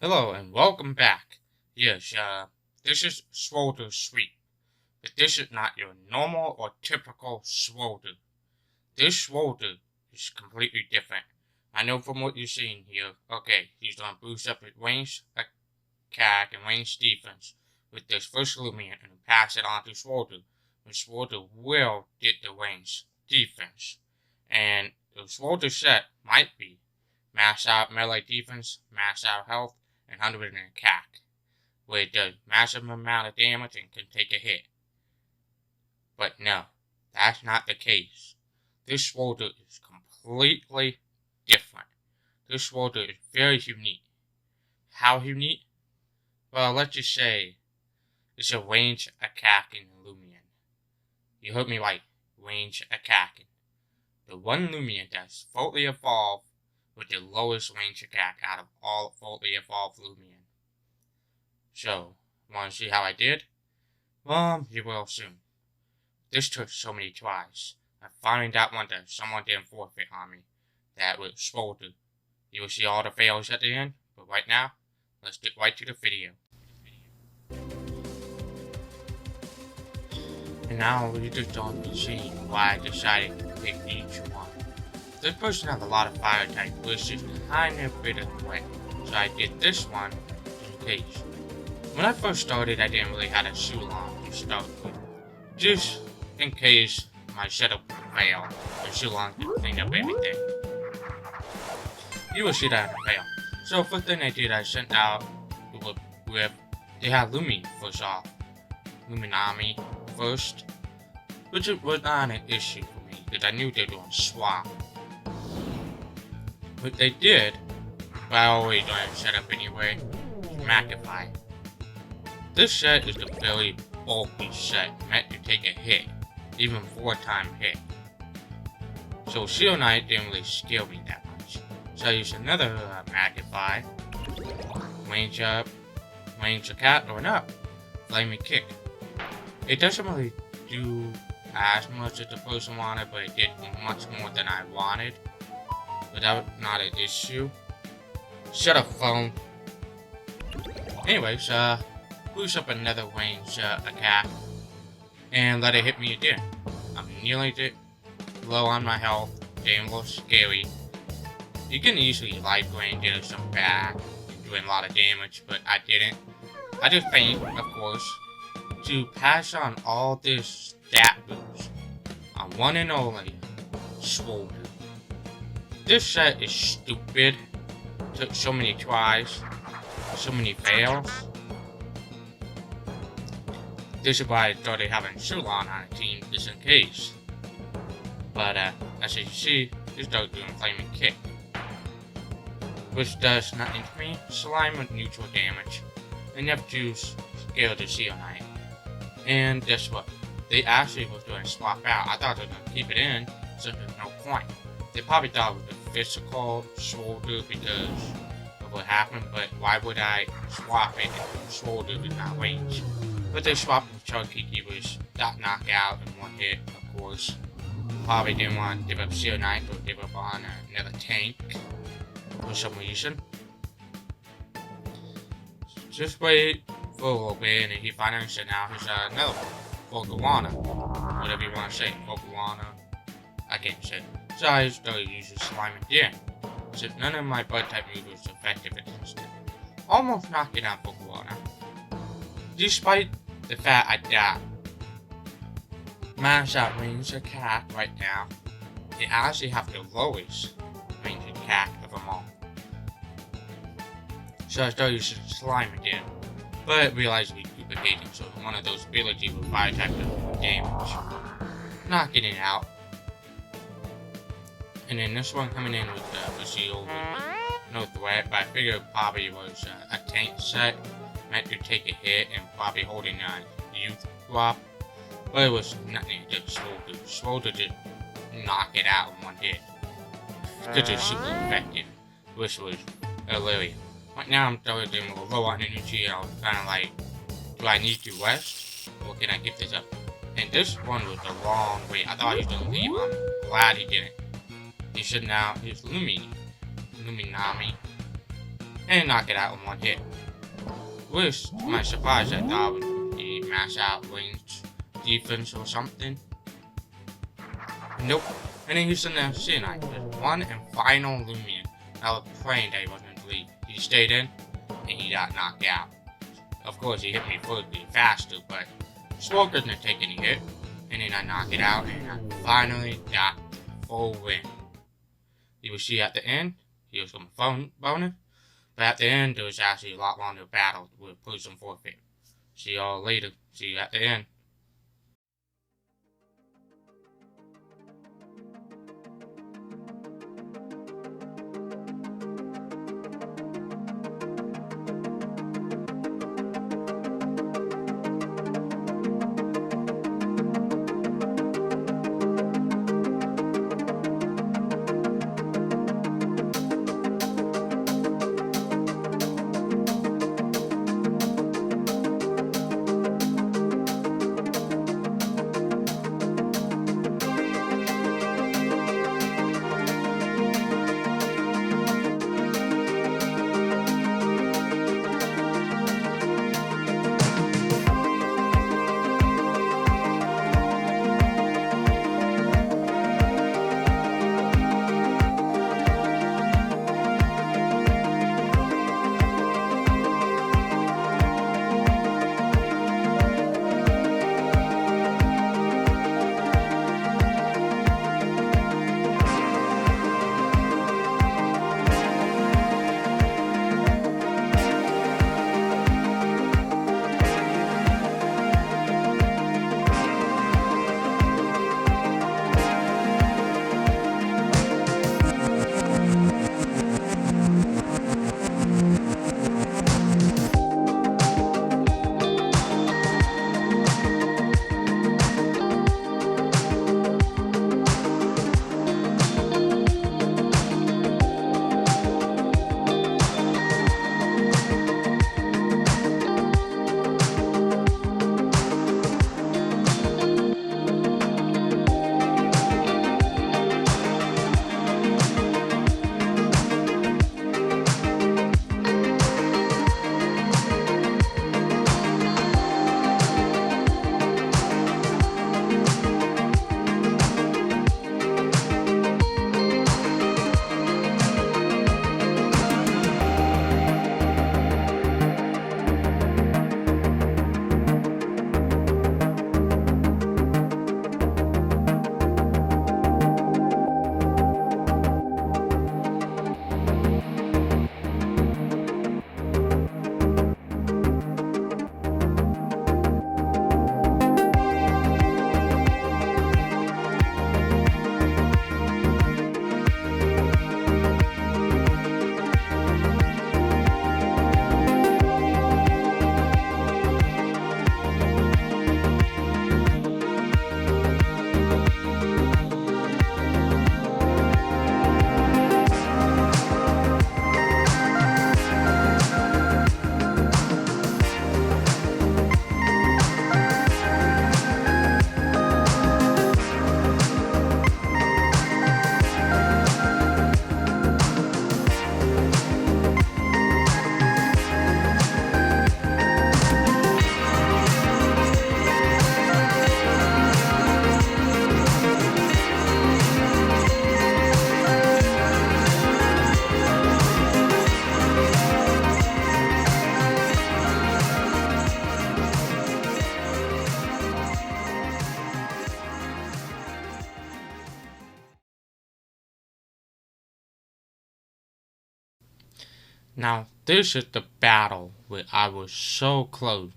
Hello and welcome back. Yes, this is Swolder Sweep, but this is not your normal or typical Swolder. This Swolder is completely different. I know from what you're seeing here. Okay, he's gonna boost up his range attack and range defense with this first Loomian and pass it on to Swolder. And Swolder will get the range defense. And the Swolder set might be max out melee defense, max out health, and 100 in attack, where it does massive amount of damage and can take a hit. But no, that's not the case. This Swolder is completely different. This Swolder is very unique. How unique? Well, let's just say it's a range attacking Loomian. You heard me right, range attacking. The one Loomian that's fully evolved with the lowest range attack out of all fully evolved Loomian. So, want to see how I did? Well, you will soon. This took so many tries. I finally got one that someone didn't forfeit on me. That was Swolder. You will see all the fails at the end, but right now, let's get right to the video. And now you just don't be seeing why I decided to pick each one. This person has a lot of fire type, but it's just kind of bit of the way. So I did this one in case. When I first started, I didn't really have a Sulon to start with. Just in case my setup would fail, and Sulon could clean up everything. You will see that in the fail. So first thing I did, I sent out with they had Lumi first off. Luminami first. Which was not an issue for me, because I knew they were doing swap. But they did, but I always don't set up anyway, Magnify. This set is a very bulky set, meant to take a hit, even 4-time hit. So Shield Knight didn't really scare me that much. So I used another Magnify, range up, range a cat or up, flaming kick. It doesn't really do as much as the person wanted, but it did much more than I wanted. But that was not an issue. Shut up, phone. Anyways, boost up another range attack and let it hit me again. I'm nearly low on my health, getting a little scary. You can easily life range it or some back, doing a lot of damage, but I didn't. I just faint, of course, to pass on all this stat boost on one and only Swolder. This set is stupid. Took so many tries, so many fails. This is why I started having Sulon on a team just in case. But as you see, this does doing flaming kick, which does nothing to me. Slime with neutral damage. And you have to scale the Shield Knight. And guess what? They actually was doing swap out. I thought they were gonna keep it in, so there's no point. They probably thought it was a physical Swolder because of what happened, but why would I swap it if Swolder is not range? But they swapped with Chunky, he was got knocked out in one hit, of course. Probably didn't want to give up Shield Knight or give up on another tank for some reason. Just wait for a little bit, and he finally said now he's another Volcawana. Whatever you want to say, Volcawana. I can't say. So I started using Slime again, since none of my bug type moves was effective against it. Almost knocking out Volcawana. Despite the fact I got max out range attack right now, they actually have the lowest range attack of them all. So I started using Slime again, but realized we duplicating, so one of those abilities with fire type damage. Not getting out. And then this one coming in with the shield, no threat, but I figured it probably was a tank set, meant to take a hit and probably holding a youth drop, but it was nothing to Swolder. Swolder just knock it out in one hit, because it's super effective, which was hilarious. Right now I'm starting to get low on energy, I was kind of like, do I need to rest, or can I get this up? And this one was the wrong way. I thought he was going to leave, I'm glad he didn't. He should now use Luminami. and knock it out in one hit. Which, to my surprise, I thought would be max out range defense or something. Nope. And then he's in the C9 with one and final Loomian. I was praying that he wasn't going to leave. He stayed in, and he got knocked out. Of course, he hit me fully faster, but Swolder didn't take any hit. And then I knocked it out, and I finally got full win. You will see at the end, he was some bonus. But at the end, there was actually a lot longer battle with Prison Forfeit. See y'all later. See you at the end. Now, this is the battle where I was so close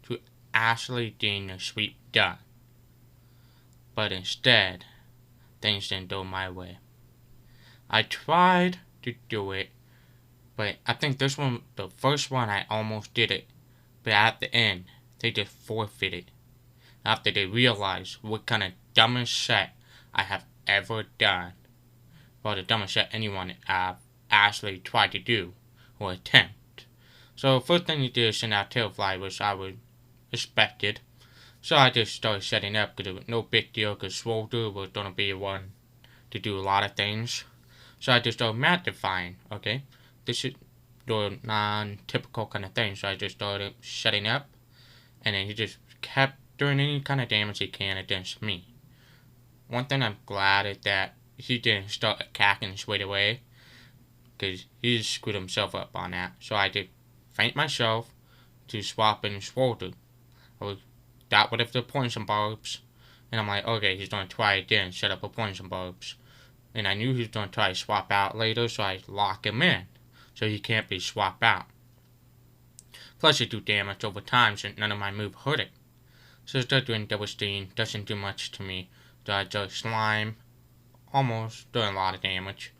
to actually getting the sweep done. But instead, things didn't go my way. I tried to do it, but I think this one, the first one, I almost did it. But at the end, they just forfeited. After they realized what kind of dumbest set I have ever done. Well, the dumbest set anyone have actually tried to do or attempt. So first thing you did is send out Tailfly, which I would expected. So I just started setting up because it was no big deal because Swolder was going to be one to do a lot of things. So I just started magnifying, okay? This is doing non-typical kind of thing, so I just started shutting up, and then he just kept doing any kind of damage he can against me. One thing I'm glad is that he didn't start attacking straight away, because he just screwed himself up on that. So I did faint myself to swap in Swolder. I got rid of the poison bulbs, and I'm like, okay, he's going to try again, set up a poison bulbs. And I knew he was going to try to swap out later, so I lock him in, so he can't be swapped out. Plus, it do damage over time, since none of my moves hurt it. So it does doing devastating, doesn't do much to me. So I do slime, almost doing a lot of damage.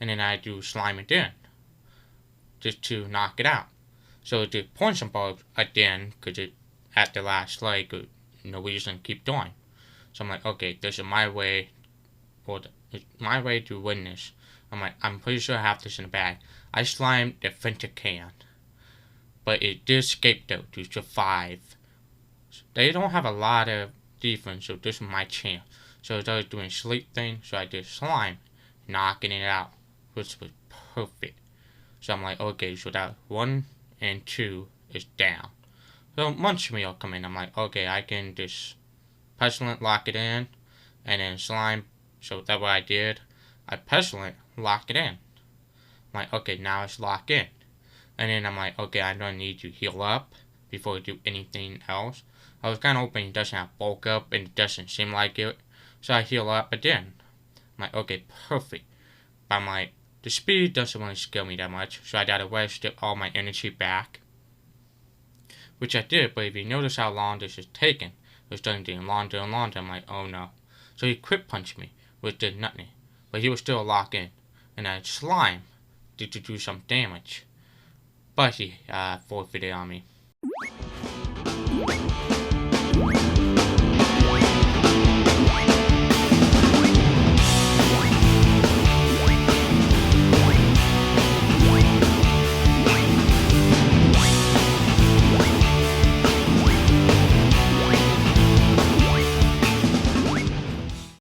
And then I do slime again, just to knock it out. So it did poison bulbs again, because it at the last leg, no reason to keep doing. So I'm like, okay, this is my way, it's my way to win this. I'm like, I'm pretty sure I have this in the bag. I slimed the Fenta can, but it did scapegoat to survive. They don't have a lot of defense, so this is my chance. So I started doing sleep thing, so I did slime, knocking it out, which was perfect. So I'm like, okay, so that 1 and 2 is down. So Munch me will come in. I'm like, okay, I can just Pestilence lock it in, and then slime. So that's what I did. I Pestilence lock it in. I'm like, okay, now it's locked in. And then I'm like, okay, I don't need to heal up before I do anything else. I was kind of hoping it doesn't have bulk up, and it doesn't seem like it. So I heal up again. I'm like, okay, perfect. But I'm like, the speed doesn't really scare me that much, so I gotta rest all my energy back. Which I did, but if you notice how long this is taking, it was starting getting longer and longer. I'm like, oh no. So he quick punched me, which did nothing. But he was still locked in. And I slime did to do some damage. But he forfeited on me.